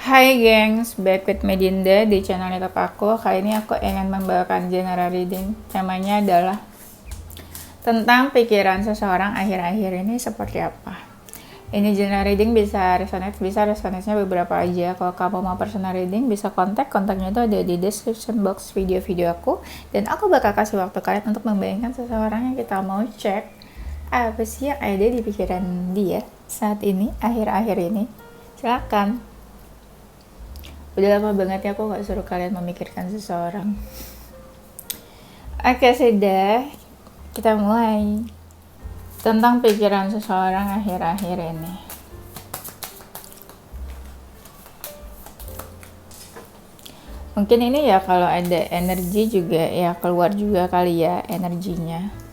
Hai gengs, back with Medinda di channel YouTube aku. Kali ini aku ingin membawakan general reading. Temanya adalah tentang pikiran seseorang akhir-akhir ini seperti apa. Ini general reading bisa resonate-nya beberapa aja. Kalau kamu mau personal reading bisa kontaknya itu ada di description box video-video aku. Dan aku bakal kasih waktu kalian untuk membayangkan seseorang yang kita mau cek apa sih yang ada di pikiran dia saat ini, akhir-akhir ini. Silakan. Udah lama banget ya aku gak suruh kalian memikirkan seseorang. Oke, sudah. Kita mulai. Tentang pikiran seseorang akhir-akhir ini. Mungkin ini ya kalau ada energi juga ya keluar juga kali ya energinya.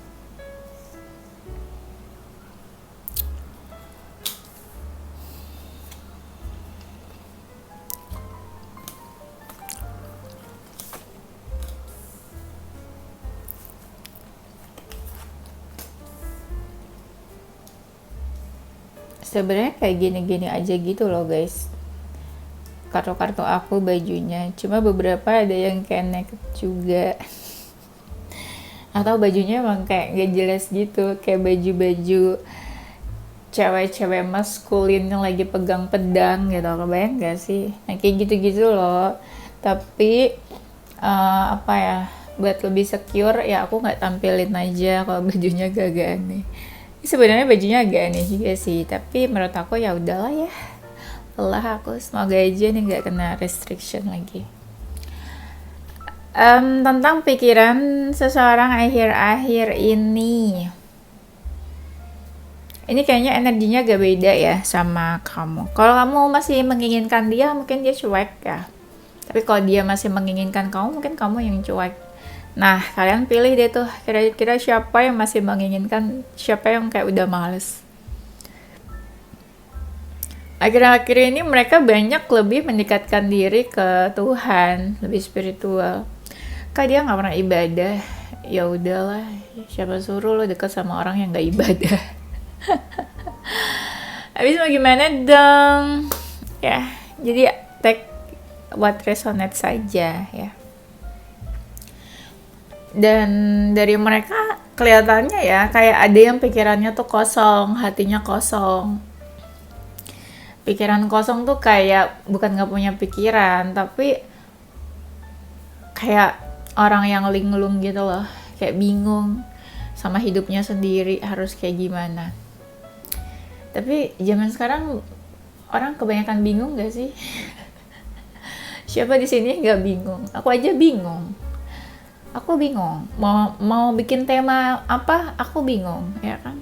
Sebenarnya kayak gini-gini aja gitu loh guys, kartu-kartu aku bajunya, cuma beberapa ada yang kayak naked juga atau bajunya emang kayak gak jelas gitu, kayak baju-baju cewek-cewek maskulin yang lagi pegang pedang gitu, kebayang gak sih? Nah kayak gitu-gitu loh. Tapi apa ya, buat lebih secure ya aku nggak tampilin aja kalau bajunya agak aneh. Sebenarnya bajunya agak aneh juga sih, tapi menurut aku ya udahlah ya. Lelah aku, semoga aja nih nggak kena restriction lagi. Tentang pikiran seseorang akhir-akhir ini. Ini kayaknya energinya agak beda ya sama kamu. Kalau kamu masih menginginkan dia, mungkin dia cuek ya. Tapi kalau dia masih menginginkan kamu, mungkin kamu yang cuek. Nah, kalian pilih deh tuh, kira-kira siapa yang masih menginginkan, siapa yang kayak udah males. Akhir-akhir ini mereka banyak lebih mendekatkan diri ke Tuhan, lebih spiritual. Kak dia nggak pernah ibadah, ya udahlah, siapa suruh lo dekat sama orang yang nggak ibadah. Habis mau gimana dong? Ya, jadi take what resonate saja ya. Dan dari mereka kelihatannya ya kayak ada yang pikirannya tuh kosong, hatinya kosong. Pikiran kosong tuh kayak bukan gak punya pikiran, tapi kayak orang yang linglung gitu loh, kayak bingung sama hidupnya sendiri harus kayak gimana. Tapi zaman sekarang orang kebanyakan bingung gak sih? Siapa di sini nggak bingung? Aku aja bingung. Aku bingung mau bikin tema apa, aku bingung ya kan.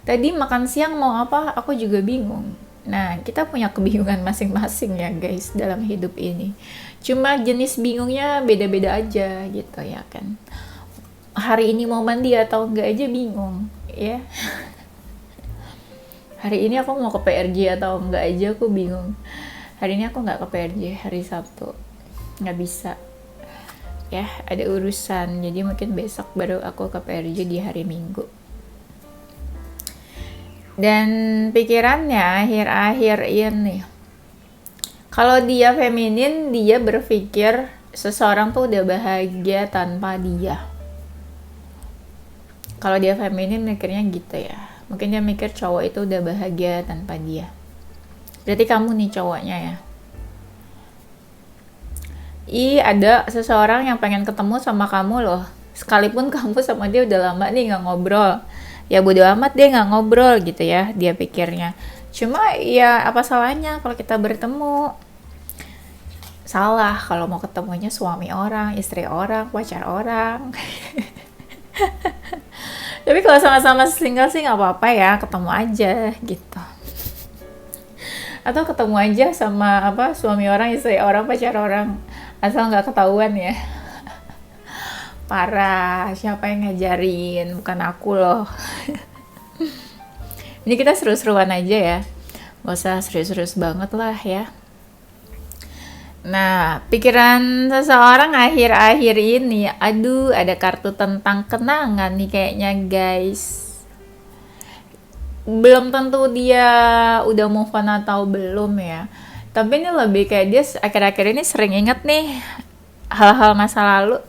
Tadi makan siang mau apa, aku juga bingung. Nah, kita punya kebingungan masing-masing ya guys dalam hidup ini. Cuma jenis bingungnya beda-beda aja gitu ya kan. Hari ini mau mandi atau enggak aja bingung ya. Hari ini aku mau ke PRJ atau enggak aja aku bingung. Hari ini aku nggak ke PRJ, hari Sabtu nggak bisa ya, ada urusan, jadi mungkin besok baru aku ke PRJ di hari Minggu. Dan pikirannya akhir-akhir ini, kalau dia feminin, dia berpikir seseorang tuh udah bahagia tanpa dia. Kalau dia feminin mikirnya gitu ya, mungkin dia mikir cowok itu udah bahagia tanpa dia. Berarti kamu nih cowoknya ya. Ada seseorang yang pengen ketemu sama kamu loh. Sekalipun kamu sama dia udah lama nih gak ngobrol. Ya bodo amat dia gak ngobrol gitu ya, dia pikirnya. Cuma ya apa salahnya kalau kita bertemu. Salah kalau mau ketemunya suami orang, istri orang, pacar orang. Tapi kalau sama-sama single sih gak apa-apa ya, ketemu aja gitu. Atau ketemu aja sama suami orang, istri orang, pacar orang, asal nggak ketahuan ya. Parah, siapa yang ngajarin, bukan aku loh. Ini kita seru-seruan aja ya, nggak usah serius-serius banget lah ya. Nah, pikiran seseorang akhir-akhir ini, aduh ada kartu tentang kenangan nih kayaknya guys. Belum tentu dia udah move on atau belum ya, Tapi ini lebih kayak dia akhir-akhir ini sering inget nih hal-hal masa lalu.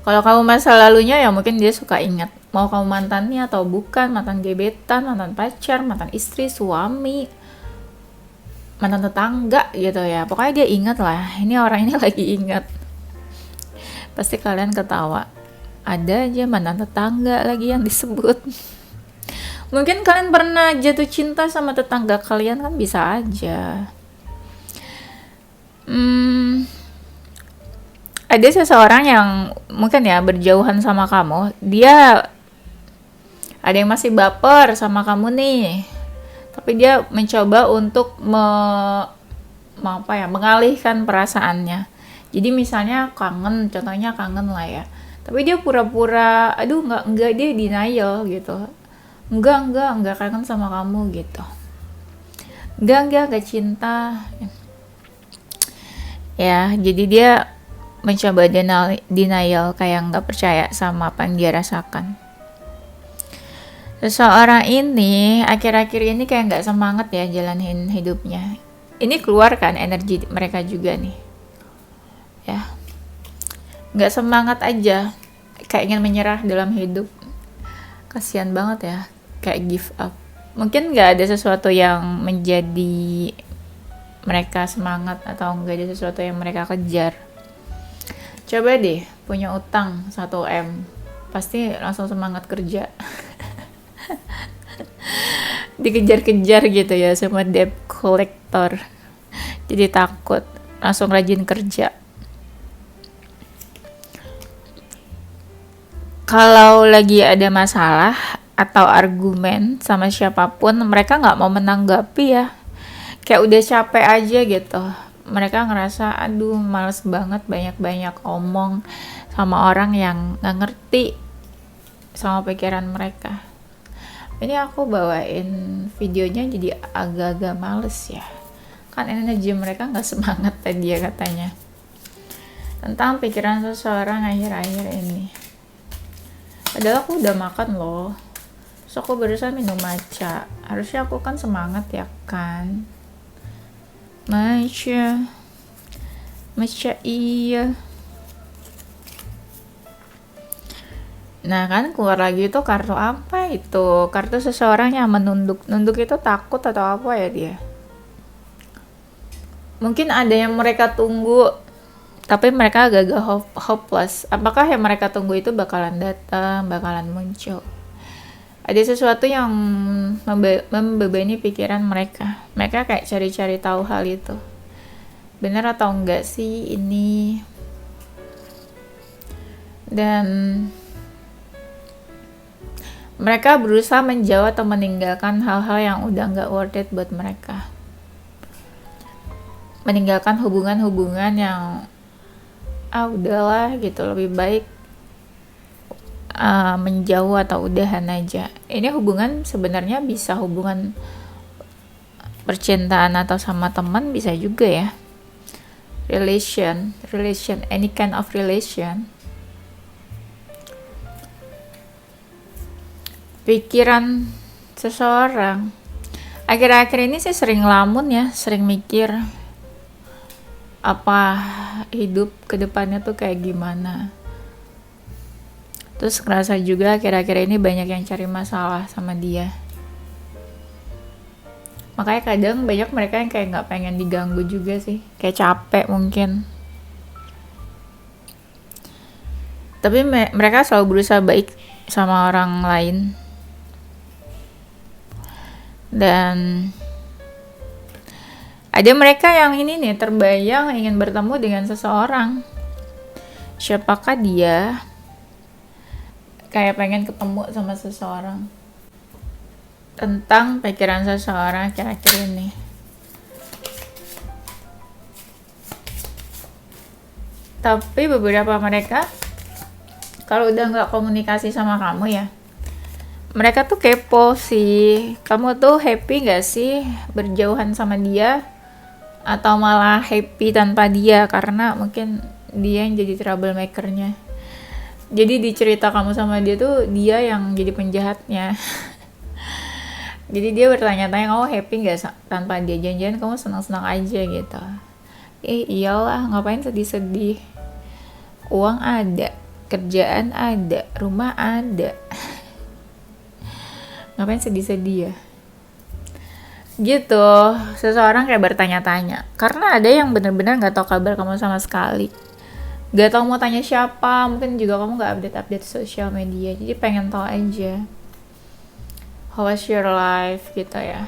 Kalau kamu masa lalunya ya mungkin dia suka ingat. Mau kamu mantannya atau bukan, mantan gebetan, mantan pacar, mantan istri, suami, mantan tetangga gitu ya. Pokoknya dia ingat lah, ini orang ini lagi ingat. Pasti kalian ketawa. Ada aja mantan tetangga lagi yang disebut. Mungkin kalian pernah jatuh cinta sama tetangga kalian, kan bisa aja. Ada seseorang yang mungkin ya berjauhan sama kamu, dia ada yang masih baper sama kamu nih, tapi dia mencoba untuk mengalihkan perasaannya. Jadi misalnya kangen, contohnya kangen lah ya, tapi dia pura-pura, aduh enggak, dia denial gitu. Enggak kangen sama kamu gitu. Enggak cinta. Ya, jadi dia mencoba denial kayak enggak percaya sama apa yang dia rasakan. Seseorang ini akhir-akhir ini kayak enggak semangat ya jalanin hidupnya. Ini keluarkan energi mereka juga nih. Ya. Enggak semangat aja. Kayak ingin menyerah dalam hidup. Kasihan banget ya. Kayak give up. Mungkin nggak ada sesuatu yang menjadi mereka semangat atau nggak ada sesuatu yang mereka kejar. Coba deh punya utang 1M, pasti langsung semangat kerja. Dikejar-kejar gitu ya sama debt collector, jadi takut, langsung rajin kerja. Kalau lagi ada masalah atau argumen sama siapapun, mereka nggak mau menanggapi ya, kayak udah capek aja gitu. Mereka ngerasa aduh males banget banyak-banyak omong sama orang yang nggak ngerti sama pikiran mereka. Ini aku bawain videonya jadi agak-agak males ya, kan energi mereka nggak semangat tadi ya katanya, tentang pikiran seseorang akhir-akhir ini. Padahal aku udah makan loh. So aku barusan minum matcha. Harusnya aku kan semangat ya kan. Matcha iya. Nah kan keluar lagi itu kartu apa itu? Kartu seseorang yang menunduk. Nunduk itu takut atau apa ya dia? Mungkin ada yang mereka tunggu, tapi mereka agak-agak hopeless. Apakah yang mereka tunggu itu bakalan datang, bakalan muncul? Ada sesuatu yang membebani pikiran mereka. Mereka kayak cari-cari tahu hal itu. Benar atau enggak sih ini? Dan mereka berusaha menjauh atau meninggalkan hal-hal yang udah enggak worth it buat mereka. Meninggalkan hubungan-hubungan yang udahlah gitu, lebih baik menjauh atau udahan aja. Ini hubungan sebenarnya bisa hubungan percintaan atau sama teman, bisa juga ya. Relation, any kind of relation. Pikiran seseorang. Akhir-akhir ini sih sering ngelamun ya, sering mikir apa hidup kedepannya tuh kayak gimana. Terus ngerasa juga akhir-akhir ini banyak yang cari masalah sama dia. Makanya kadang banyak mereka yang kayak gak pengen diganggu juga sih. Kayak capek mungkin. Tapi mereka selalu berusaha baik sama orang lain. Dan ada mereka yang ini nih, terbayang ingin bertemu dengan seseorang. Siapakah dia? Kayak pengen ketemu sama seseorang. Tentang pikiran seseorang akhir-akhir ini. Tapi beberapa mereka, kalau udah gak komunikasi sama kamu ya, mereka tuh kepo sih. Kamu tuh happy gak sih berjauhan sama dia? Atau malah happy tanpa dia, karena mungkin dia yang jadi troublemaker-nya. Jadi di cerita kamu sama dia tuh dia yang jadi penjahatnya. Jadi dia bertanya-tanya, kamu happy nggak tanpa dia? Jangan-jangan kamu senang-senang aja gitu. Iyalah, ngapain sedih-sedih? Uang ada, kerjaan ada, rumah ada. Ngapain sedih-sedih ya? Gitu, seseorang kayak bertanya-tanya. Karena ada yang benar-benar nggak tahu kabar kamu sama sekali. Gak tahu mau tanya siapa, mungkin juga kamu nggak update-update sosial media. Jadi pengen tahu aja. How was your life gitu ya.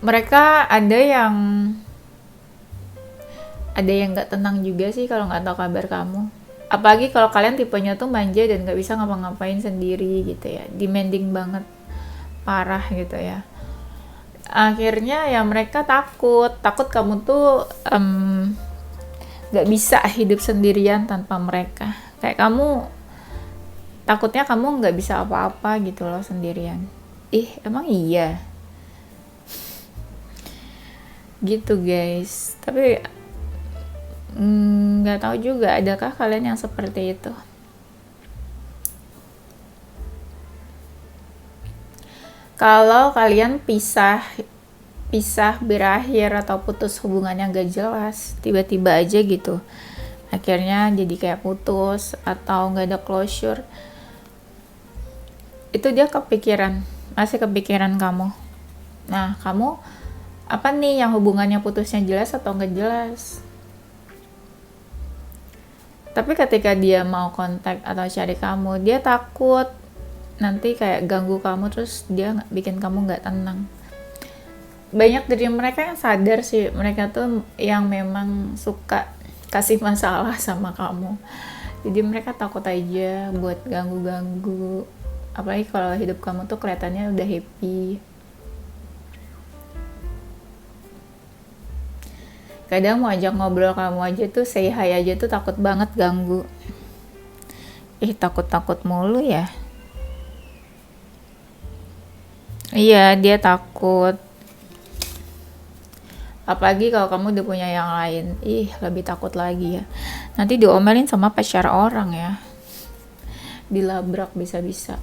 Mereka ada yang nggak tenang juga sih kalau nggak tahu kabar kamu. Apalagi kalau kalian tipenya tuh manja dan nggak bisa ngapa-ngapain sendiri gitu ya, demanding banget, parah gitu ya. Akhirnya ya mereka takut kamu tuh nggak bisa hidup sendirian tanpa mereka. Kayak kamu takutnya kamu nggak bisa apa-apa gitu loh sendirian. Emang iya gitu guys. Tapi nggak tahu juga, adakah kalian yang seperti itu? Kalau kalian pisah berakhir atau putus hubungan yang gak jelas, tiba-tiba aja gitu, akhirnya jadi kayak putus atau nggak ada closure, itu dia masih kepikiran kamu. Nah, kamu apa nih yang hubungannya putusnya jelas atau nggak jelas? Tapi ketika dia mau kontak atau cari kamu, dia takut nanti kayak ganggu kamu, terus dia bikin kamu nggak tenang. Banyak dari mereka yang sadar sih, mereka tuh yang memang suka kasih masalah sama kamu. Jadi mereka takut aja buat ganggu-ganggu. Apalagi kalau hidup kamu tuh kelihatannya udah happy. Kadang mau ajak ngobrol kamu aja tuh, say hi aja tuh takut banget ganggu. Takut-takut mulu ya. Iya, dia takut. Apalagi kalau kamu udah punya yang lain. Lebih takut lagi ya. Nanti diomelin sama pacar orang ya. Dilabrak bisa-bisa.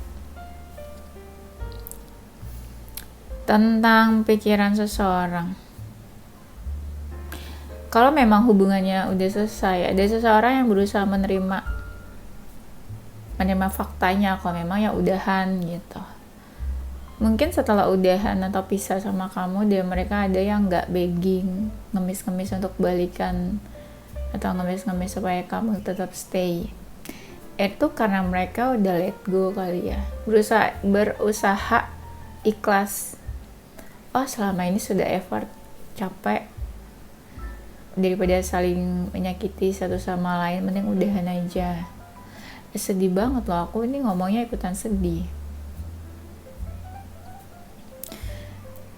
Tentang pikiran seseorang. Kalau memang hubungannya udah selesai, ada seseorang yang berusaha menerima faktanya kalau memang ya udahan gitu. Mungkin setelah udahan atau pisah sama kamu, mereka ada yang nggak begging, ngemis-ngemis untuk balikan atau ngemis-ngemis supaya kamu tetap stay. Itu karena mereka udah let go kali ya, berusaha ikhlas. Selama ini sudah effort, capek, daripada saling menyakiti satu sama lain, mending udahan aja. Sedih banget loh, aku ini ngomongnya ikutan sedih.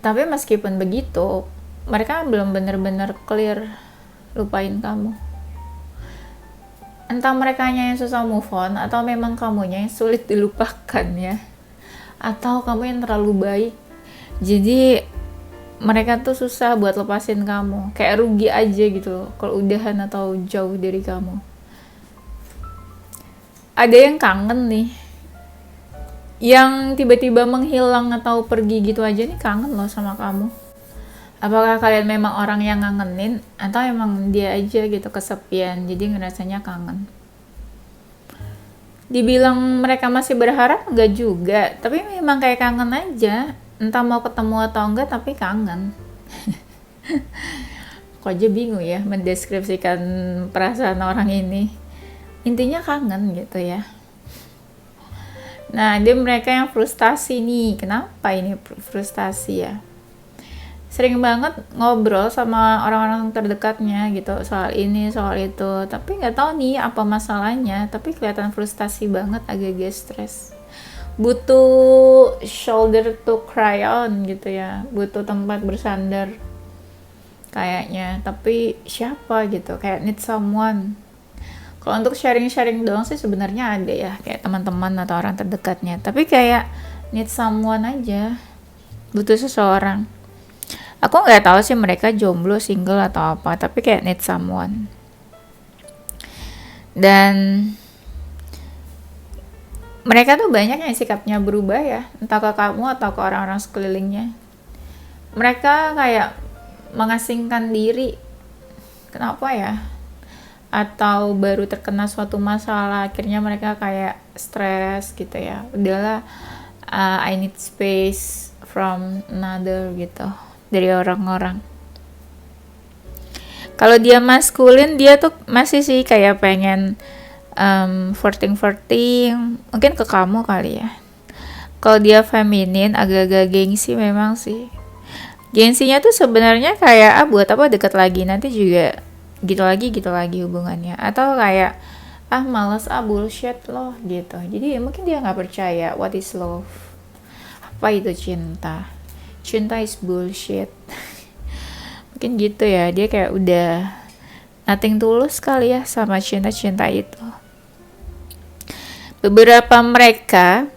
Tapi meskipun begitu, mereka belum benar-benar clear lupain kamu. Entah merekanya yang susah move on, atau memang kamunya yang sulit dilupakan ya, atau kamu yang terlalu baik, jadi mereka tuh susah buat lepasin kamu, kayak rugi aja gitu kalau udahan atau jauh dari kamu. Ada yang kangen nih, yang tiba-tiba menghilang atau pergi gitu aja nih, kangen loh sama kamu. Apakah kalian memang orang yang ngangenin, atau emang dia aja gitu kesepian, jadi ngerasanya kangen? Dibilang mereka masih berharap, enggak juga, tapi memang kayak kangen aja. Entah mau ketemu atau enggak, tapi kangen. Kok aja bingung ya mendeskripsikan perasaan orang ini. Intinya kangen gitu ya. Nah, mereka yang frustasi nih. Kenapa ini frustasi ya? Sering banget ngobrol sama orang-orang terdekatnya gitu, soal ini, soal itu. Tapi nggak tahu nih apa masalahnya. Tapi kelihatan frustasi banget, agak-agak stres. Butuh shoulder to cry on gitu ya, butuh tempat bersandar kayaknya, tapi siapa gitu, kayak need someone. Kalau untuk sharing doang sih sebenarnya ada ya, kayak teman-teman atau orang terdekatnya, tapi kayak need someone aja, butuh seseorang. Aku nggak tahu sih mereka jomblo, single atau apa, tapi kayak need someone. Dan Mereka tuh banyak yang sikapnya berubah ya, entah ke kamu atau ke orang-orang sekelilingnya. Mereka kayak mengasingkan diri. Kenapa ya? Atau baru terkena suatu masalah, akhirnya mereka kayak stres gitu ya. Udahlah, I need space from another gitu, dari orang-orang. Kalau dia maskulin, dia tuh masih sih kayak pengen flirting, mungkin ke kamu kali ya. Kalau dia feminin, agak-agak gengsi memang sih. Gengsinya tuh sebenarnya kayak buat apa deket lagi, nanti juga gitu lagi hubungannya. Atau kayak males bullshit loh gitu. Jadi mungkin dia nggak percaya what is love, apa itu cinta. Cinta is bullshit. Mungkin gitu ya, dia kayak udah nothing tulus kali ya sama cinta-cinta itu. Beberapa mereka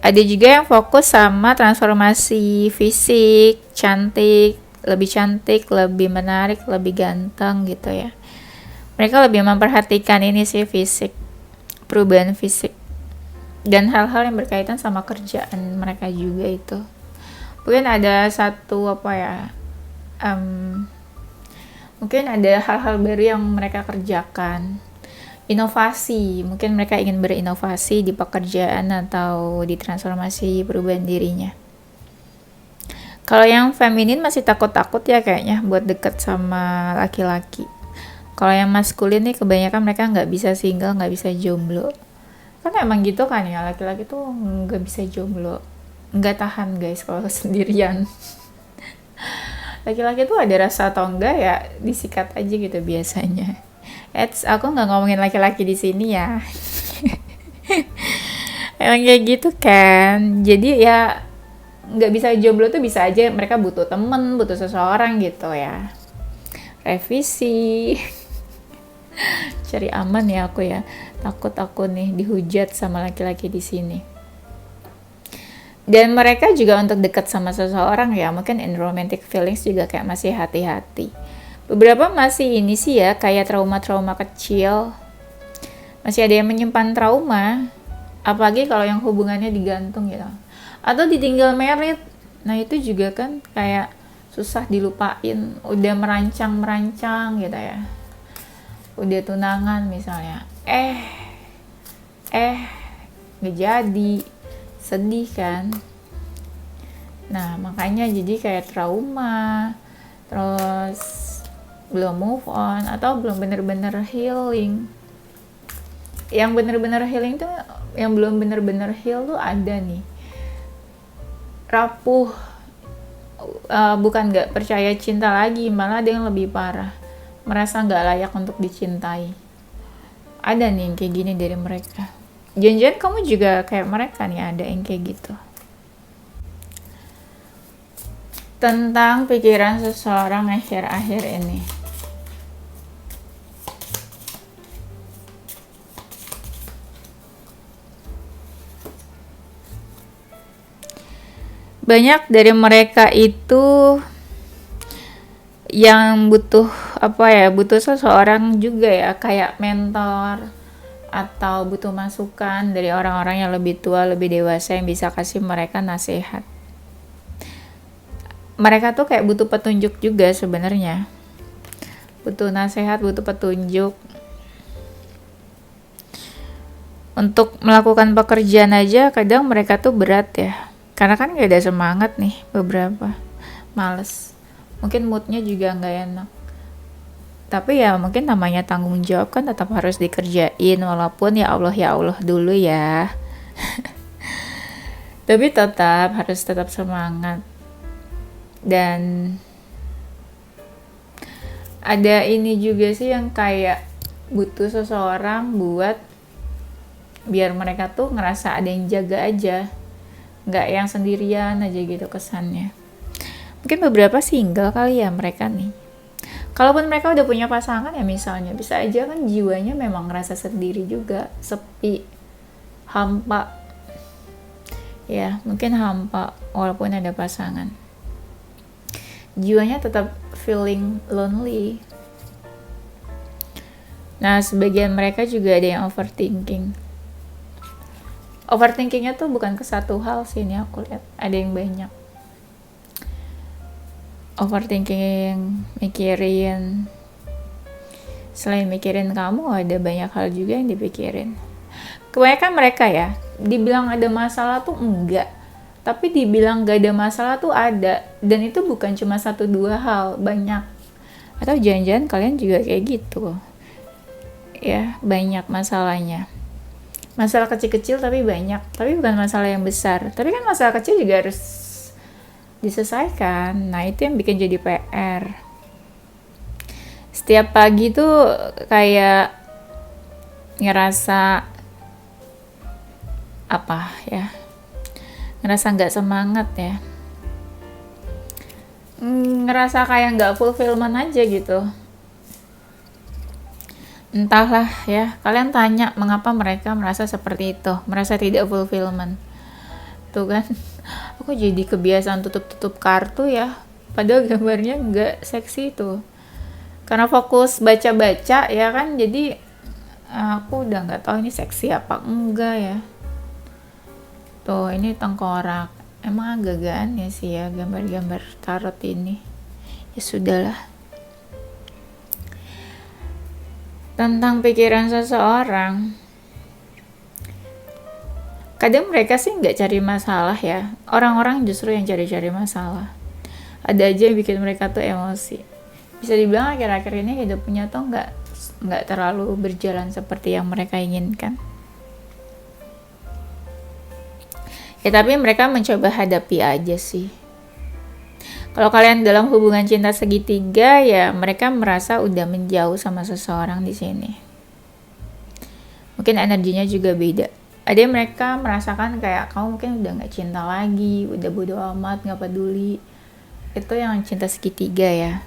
ada juga yang fokus sama transformasi fisik, lebih cantik, lebih menarik, lebih ganteng gitu ya. Mereka lebih memperhatikan ini sih, fisik, perubahan fisik, dan hal-hal yang berkaitan sama kerjaan mereka juga itu. Mungkin ada satu mungkin ada hal-hal baru yang mereka kerjakan, inovasi, mungkin mereka ingin berinovasi di pekerjaan atau di transformasi perubahan dirinya. Kalau yang feminin masih takut-takut ya kayaknya buat deket sama laki-laki. Kalau yang maskulin nih kebanyakan mereka nggak bisa single, nggak bisa jomblo. Kan emang gitu kan ya, laki-laki tuh nggak bisa jomblo, nggak tahan guys kalau sendirian. Laki-laki tuh ada rasa atau enggak ya disikat aja gitu biasanya. Aku nggak ngomongin laki-laki di sini ya. Emang kayak gitu kan. Jadi ya nggak bisa jomblo tuh bisa aja mereka butuh temen, butuh seseorang gitu ya. Revisi. Cari aman ya aku ya. Takut aku nih dihujat sama laki-laki di sini. Dan mereka juga untuk dekat sama seseorang ya, mungkin in romantic feelings juga kayak masih hati-hati. Beberapa masih ini sih ya, kayak trauma-trauma kecil. Masih ada yang menyimpan trauma, apalagi kalau yang hubungannya digantung gitu. Atau ditinggal merit. Nah itu juga kan kayak susah dilupain, udah merancang-merancang gitu ya. Udah tunangan misalnya, nggak jadi. Sedih kan. Nah makanya jadi kayak trauma, terus belum move on atau belum bener-bener healing. Yang bener-bener healing tuh, yang belum bener-bener heal tuh ada nih, rapuh, bukan nggak percaya cinta lagi, malah ada yang lebih parah, merasa nggak layak untuk dicintai. Ada nih yang kayak gini dari mereka. Jangan-jangan kamu juga kayak mereka nih, ada yang kayak gitu. Tentang pikiran seseorang akhir-akhir ini. Banyak dari mereka itu yang butuh butuh seseorang juga ya, kayak mentor, atau butuh masukan dari orang-orang yang lebih tua, lebih dewasa yang bisa kasih mereka nasihat. Mereka tuh kayak butuh petunjuk juga sebenarnya. Butuh nasihat, butuh petunjuk. Untuk melakukan pekerjaan aja kadang mereka tuh berat ya. Karena kan gak ada semangat nih beberapa. Males. Mungkin moodnya juga gak enak. Tapi ya mungkin namanya tanggung jawab kan tetap harus dikerjain, walaupun ya Allah dulu ya. Tapi harus tetap semangat. Dan ada ini juga sih yang kayak butuh seseorang buat biar mereka tuh ngerasa ada yang jaga aja, nggak yang sendirian aja gitu kesannya. Mungkin beberapa single kali ya mereka nih. Kalaupun mereka udah punya pasangan ya misalnya, bisa aja kan jiwanya memang ngerasa sendiri juga, sepi, hampa. Ya, mungkin hampa walaupun ada pasangan. Jiwanya tetap feeling lonely. Nah, sebagian mereka juga ada yang overthinking. Overthinkingnya tuh bukan ke satu hal sih, ini aku lihat ada yang banyak. Overthinking, mikirin, selain mikirin kamu ada banyak hal juga yang dipikirin. Kebanyakan mereka ya, dibilang ada masalah tuh enggak, tapi dibilang gak ada masalah tuh ada, dan itu bukan cuma 1-2 hal, banyak. Atau jangan-jangan kalian juga kayak gitu ya, banyak masalahnya, masalah kecil-kecil tapi banyak, tapi bukan masalah yang besar, tapi kan masalah kecil juga harus diselesaikan. Nah itu yang bikin jadi PR. Setiap pagi tuh kayak ngerasa apa ya, ngerasa nggak semangat ya, ngerasa kayak nggak fulfillment aja gitu. Entahlah ya, kalian tanya mengapa mereka merasa seperti itu, merasa tidak fulfillment. Tuh kan, aku jadi kebiasaan tutup-tutup kartu ya, padahal gambarnya nggak seksi tuh. Karena fokus baca-baca ya kan, jadi aku udah nggak tahu ini seksi apa enggak ya. Tuh, ini tengkorak. Emang agak aneh sih ya gambar-gambar tarot ini. Ya sudahlah. Tentang pikiran seseorang, kadang mereka sih nggak cari masalah ya, orang-orang justru yang cari-cari masalah. Ada aja yang bikin mereka tuh emosi. Bisa dibilang akhir-akhir ini hidupnya tuh nggak terlalu berjalan seperti yang mereka inginkan. Ya tapi mereka mencoba hadapi aja sih. Kalau kalian dalam hubungan cinta segitiga, ya mereka merasa udah menjauh sama seseorang di sini. Mungkin energinya juga beda. Ada yang mereka merasakan kayak kamu mungkin udah nggak cinta lagi, udah bodo amat, nggak peduli. Itu yang cinta segitiga ya.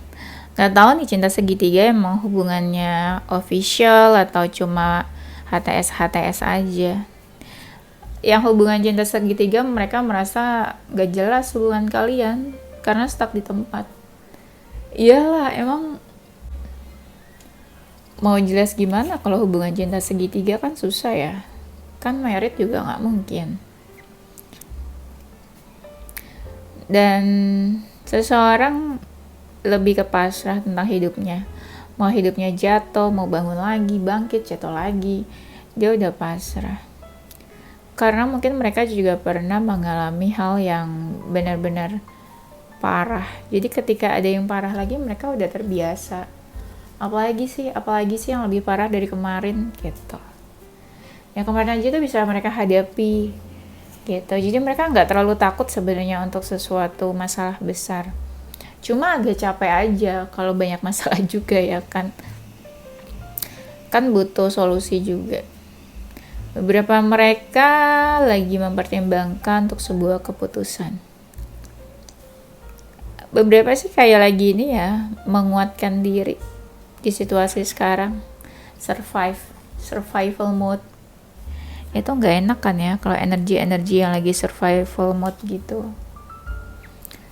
Nggak tahu nih cinta segitiga emang hubungannya official atau cuma HTS aja. Yang hubungan cinta segitiga mereka merasa nggak jelas hubungan kalian karena stuck di tempat. Iyalah, emang mau jelas gimana kalau hubungan cinta segitiga kan susah ya. Kan merit juga nggak mungkin. Dan seseorang lebih ke pasrah tentang hidupnya. Mau hidupnya jatuh, mau bangun lagi, bangkit, jatuh lagi. Dia udah pasrah. Karena mungkin mereka juga pernah mengalami hal yang benar-benar parah. Jadi ketika ada yang parah lagi mereka udah terbiasa. Apalagi sih yang lebih parah dari kemarin gitu. Yang kemarin aja tuh bisa mereka hadapi gitu. Jadi mereka nggak terlalu takut sebenarnya untuk sesuatu masalah besar. Cuma agak capek aja kalau banyak masalah juga ya kan. Kan butuh solusi juga. Beberapa mereka lagi mempertimbangkan untuk sebuah keputusan. Beberapa sih kayak lagi ini ya, menguatkan diri di situasi sekarang, survival mode. Itu nggak enak kan ya kalau energi yang lagi survival mode gitu.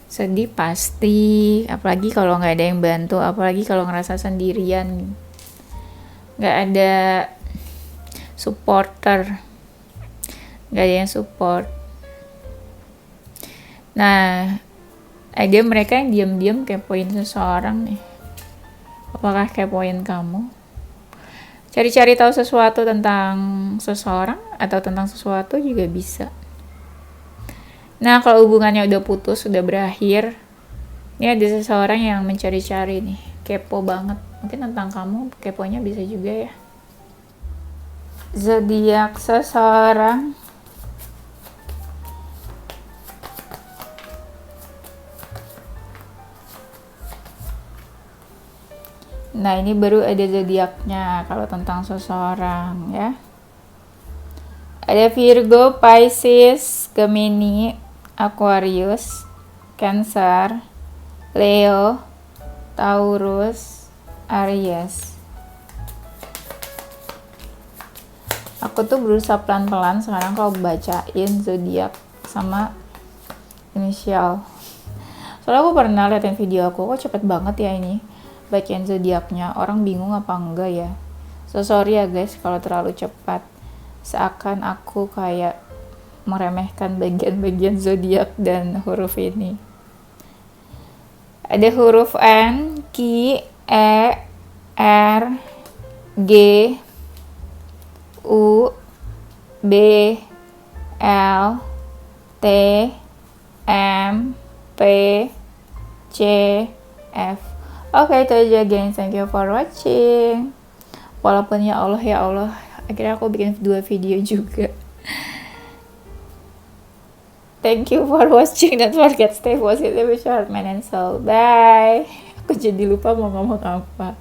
Sedih pasti, apalagi kalau nggak ada yang bantu, apalagi kalau ngerasa sendirian, nggak ada supporter, nggak ada yang support. Nah, ada mereka yang diam-diam kepoin seseorang nih. Apakah kepoin kamu? Cari-cari tahu sesuatu tentang seseorang atau tentang sesuatu juga bisa. Nah, kalau hubungannya udah putus, udah berakhir, ini ada seseorang yang mencari-cari nih, kepo banget. Mungkin tentang kamu, keponya bisa juga ya. Zodiak seseorang. Nah, ini baru ada zodiaknya kalau tentang seseorang ya. Ada Virgo, Pisces, Gemini, Aquarius, Cancer, Leo, Taurus, Aries. Aku tuh berusaha pelan-pelan sekarang kalau bacain zodiak sama inisial. Soalnya aku pernah liatin video aku, kok cepet banget ya ini bacain zodiaknya. Orang bingung apa enggak ya. So sorry ya guys kalau terlalu cepat. Seakan aku kayak meremehkan bagian-bagian zodiak dan huruf ini. Ada huruf N, Q, E, R, G, U, B, L, T, M, P, C, F. Oke, itu aja guys. Thank you for watching. Walaupun ya Allah, akhirnya aku bikin 2 video juga. Thank you for watching. Don't forget stay positive with your heart, mind and soul. Bye. Aku jadi lupa mau ngomong apa.